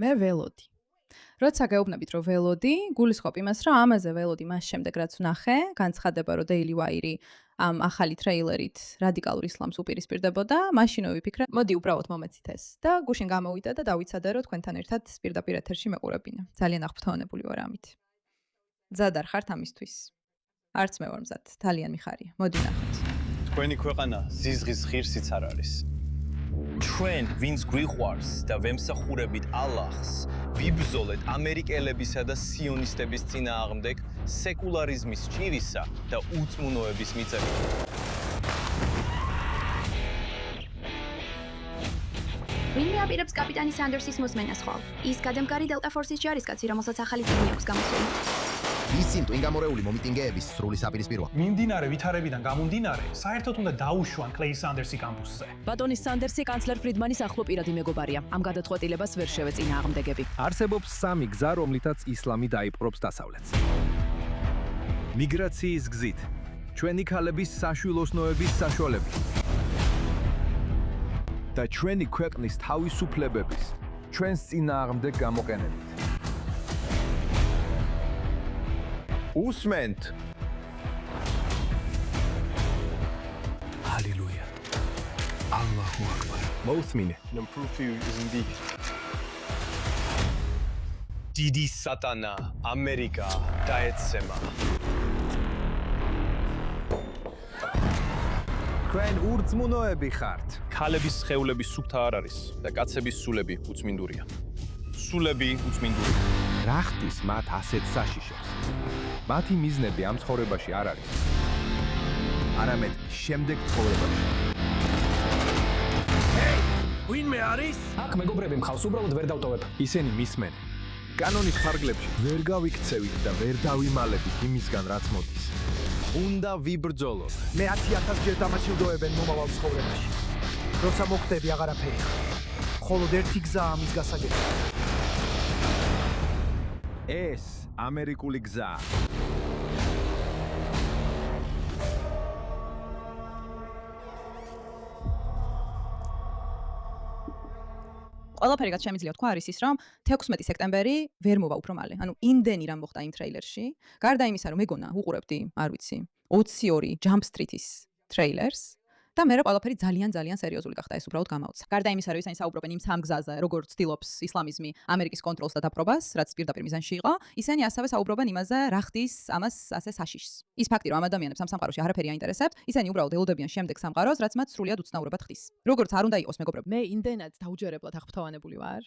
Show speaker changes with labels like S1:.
S1: მე ველოდი. როცა გეუბნებით, რომ ველოდი, გულისხმობ იმას, რომ ამაზე ველოდი მას შემდეგ, რაც ვნახე, განცხადება, რომ Daily Wire ამ ახალი ტრეილერით რადიკალურ ისლამს უპირისპირდებოდა, მაშინვე ვიფიქრე, მოდი უბრალოდ მომეცით ეს და გუშინ გამოვიდა და დავიცადე, რომ თქვენთან ერთად პირდაპირ ეთერში მეყურებინა. ძალიან აღფრთოვანებული ვარ ამით. მზად არ ხართ ამისთვის? არც მე ვარ მზად, ძალიან მიხარია. მოდი ნახოთ.
S2: თქვენი ქვეყანა ზიზღის ღირსიც არ არის. ჩვენ, ვინც გვიყვარს და ვემსახურებით ალლაჰს, ვიბრძოლეთ ამერიკელებისა და სიონისტების წინააღმდეგ სეკულარიზმის ჭირისა და უწმუნოების მიწებით.
S3: ვინმე აპირებს კაპიტანი სანდერსის მოსმენას ხვალ? ის გადამკარი დელტა ფორსის ჯარისკაცი, რომელსაც ახალი წიგნი აქვს გამოსული.
S4: ისინ ტვინგამორეული მომიტინგეების სრული საპირისპიროა.
S5: მიმდინარე ვითარებიდან გამომდინარე, საერთოდ უნდა დაუშვან კლეი სანდერსი კამპუსზე.
S6: ბატონი სანდერსი კანცლერ ფრიდმანის ახლო პირადი მეგობარია. ამ გადაწყვეტილებას ვერ შევეწინააღმდეგები.
S7: არსებობს სამი გზა, რომლითაც ისლამი დაიპყრობს დასავლეთს. მიგრაციის გზით, ჩვენი ქალების საშვილოსნოების საშუალებით და ჩვენი ქვეყნის თავისუფლებების, ჩვენს წინააღმდეგ გამოყენებით. უსმენთ. ჰალელუია. ალლაჰუ აკბარ. მოусმინე.
S2: The proof is indeed. დიდი სატანა, ამერიკა დაეცემა.
S7: თქვენ ურწმუნოები ხართ.
S2: ქალების სხეულების სუფთა არ არის და კაცების სულები უწმინდურია. სულები უწმინდურია.
S7: რა ხდის მათ ასეთ საშიშებს? მათი მიზნები ამ ცხოვრებაში არ არის. არამედ შემდეგ ცხოვრებაში.
S5: ვინმე არის?
S8: აქ მეგობრები მხავს უბრალოდ ვერ დავტოვებ.
S7: ისინი მისმენ. კანონის ფარგლებში ვერ გავიქცევით და ვერ დავიმალებით იმისგან, რაც მოდის. უნდა ვიბრძოლოთ.
S9: მე 10,000 ჯერ დამაჩილდოებენ მომავალ ცხოვრებაში. როცა მოხდები აღარაფერი ხარ. მხოლოდ ერთი გზაა ამის გასაგებად.
S7: ეს ამერიკული გზაა.
S1: ყველაფერი რაც შემიძლია თქვა არის ის, რომ 16 სექტემბერი ვერ მოვა უფრო მალე. ანუ იმდენი რამ მოხდა იმ ტრეილერში. გარდა იმისა, რომ მეგონა უყურებდი, არ ვიცი, 22 Jump Street-ის ტრეილერს და მე ყველაფერი ძალიან სერიოზული გახდა, ეს უბრალოდ გამაოცა. გარდა იმისა, რომ ისინი საუბრობენ იმ სამ გზაზე, როგორც ცდილობს ისლამიზმი ამერიკის კონტროლს და დაპყრობას, რაც პირდაპირ მიზანში იყო, ისინი ასევე საუბრობენ იმაზე, რა ხდის ამას ასე საშიშს. ის ფაქტი, რომ ამ ადამიანებს ამ სამყაროში არაფერი აინტერესებთ, ისინი უბრალოდ ელოდებიან შემდეგ სამყაროს, რაც მათ სრულიად უცნაურებად ხდის. როგორც არ უნდა იყოს, მეგობრებო. მე იმდენად დაუჯერებლად აღფრთოვანებული ვარ.